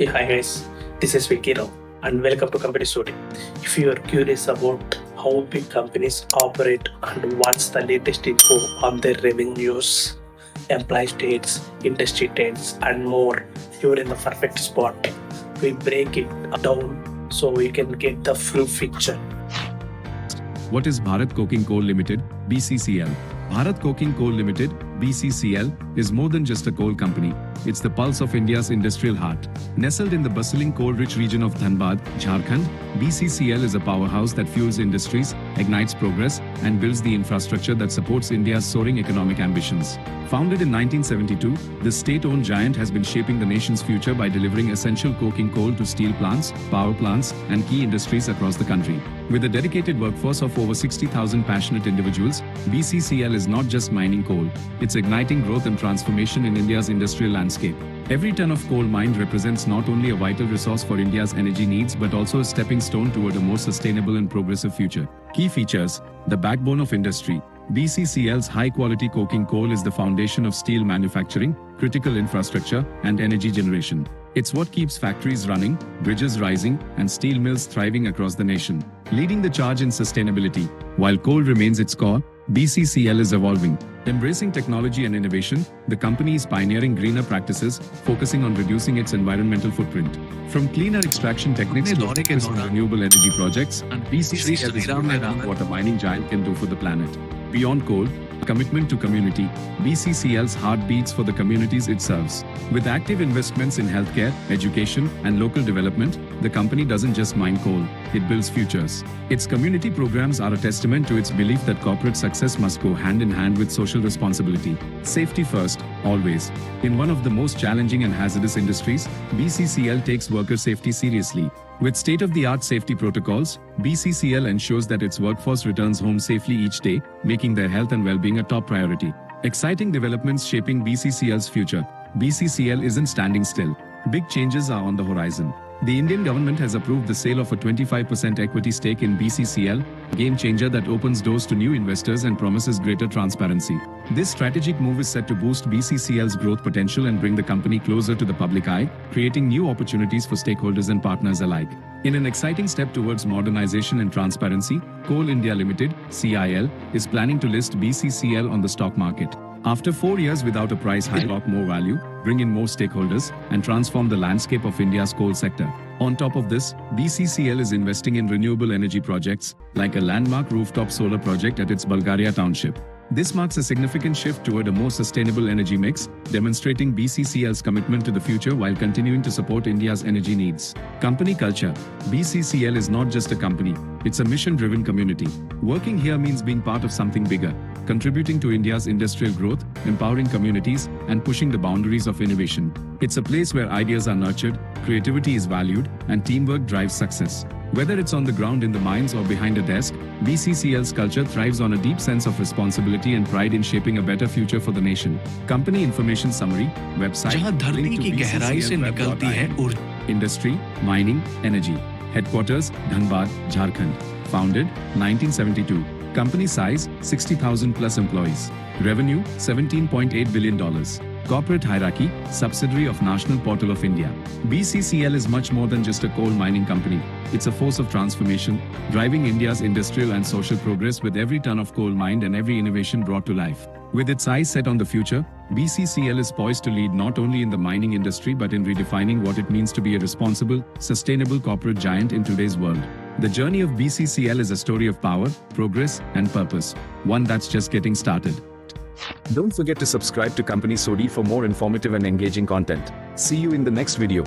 Hey, hi guys, this is Vicky Rao and welcome to Company Story. If you are curious about how big companies operate and what's the latest info on their revenues, employee states, industry trends, and more, you're in the perfect spot. We break it down so you can get the full picture. What is Bharat Coking Coal Limited, BCCL? Bharat Coking Coal Limited, BCCL, is more than just a coal company. It's the pulse of India's industrial heart. Nestled in the bustling coal-rich region of Dhanbad, Jharkhand, BCCL is a powerhouse that fuels industries, ignites progress, and builds the infrastructure that supports India's soaring economic ambitions. Founded in 1972, this state-owned giant has been shaping the nation's future by delivering essential coking coal to steel plants, power plants, and key industries across the country. With a dedicated workforce of over 60,000 passionate individuals, BCCL is not just mining coal, it's igniting growth and transformation in India's industrial landscape. Every ton of coal mined represents not only a vital resource for India's energy needs but also a stepping stone toward a more sustainable and progressive future. Key features: the backbone of industry. BCCL's high-quality coking coal is the foundation of steel manufacturing, critical infrastructure, and energy generation. It's what keeps factories running, bridges rising, and steel mills thriving across the nation. Leading the charge in sustainability. While coal remains its core, BCCL is evolving. Embracing technology and innovation, the company is pioneering greener practices, focusing on reducing its environmental footprint. From cleaner extraction techniques to focus on renewable energy projects, BCCL is realizing what a mining giant can do for the planet. Beyond coal, commitment to community, BCCL's heart beats for the communities it serves. With active investments in healthcare, education, and local development, the company doesn't just mine coal, it builds futures. Its community programs are a testament to its belief that corporate success must go hand in hand with social responsibility. Safety first, always. In one of the most challenging and hazardous industries, BCCL takes worker safety seriously. With state-of-the-art safety protocols, BCCL ensures that its workforce returns home safely each day, making their health and well-being a top priority. Exciting developments shaping BCCL's future. BCCL isn't standing still. Big changes are on the horizon. The Indian government has approved the sale of a 25% equity stake in BCCL, a game changer that opens doors to new investors and promises greater transparency. This strategic move is set to boost BCCL's growth potential and bring the company closer to the public eye, creating new opportunities for stakeholders and partners alike. In an exciting step towards modernization and transparency, Coal India Limited, CIL, is planning to list BCCL on the stock market. After 4 years without a price hike, unlock more value, bring in more stakeholders, and transform the landscape of India's coal sector. On top of this, BCCL is investing in renewable energy projects, like a landmark rooftop solar project at its Bulgaria township. This marks a significant shift toward a more sustainable energy mix, demonstrating BCCL's commitment to the future while continuing to support India's energy needs. Company culture. BCCL is not just a company, it's a mission-driven community. Working here means being part of something bigger, contributing to India's industrial growth, empowering communities, and pushing the boundaries of innovation. It's a place where ideas are nurtured, creativity is valued, and teamwork drives success. Whether it's on the ground in the mines or behind a desk, BCCL's culture thrives on a deep sense of responsibility and pride in shaping a better future for the nation. Company information summary, website, जहां धरती की गहराई से निकलती है ऊर्जा. Industry, mining, energy. Headquarters, Dhanbad, Jharkhand. Founded, 1972. Company size, 60,000 plus employees. Revenue, $17.8 billion. Corporate hierarchy, subsidiary of National Portal of India. BCCL is much more than just a coal mining company. It's a force of transformation, driving India's industrial and social progress with every ton of coal mined and every innovation brought to life. With its eyes set on the future, BCCL is poised to lead not only in the mining industry but in redefining what it means to be a responsible, sustainable corporate giant in today's world. The journey of BCCL is a story of power, progress, and purpose, one that's just getting started. Don't forget to subscribe to Company Sodi for more informative and engaging content. See you in the next video.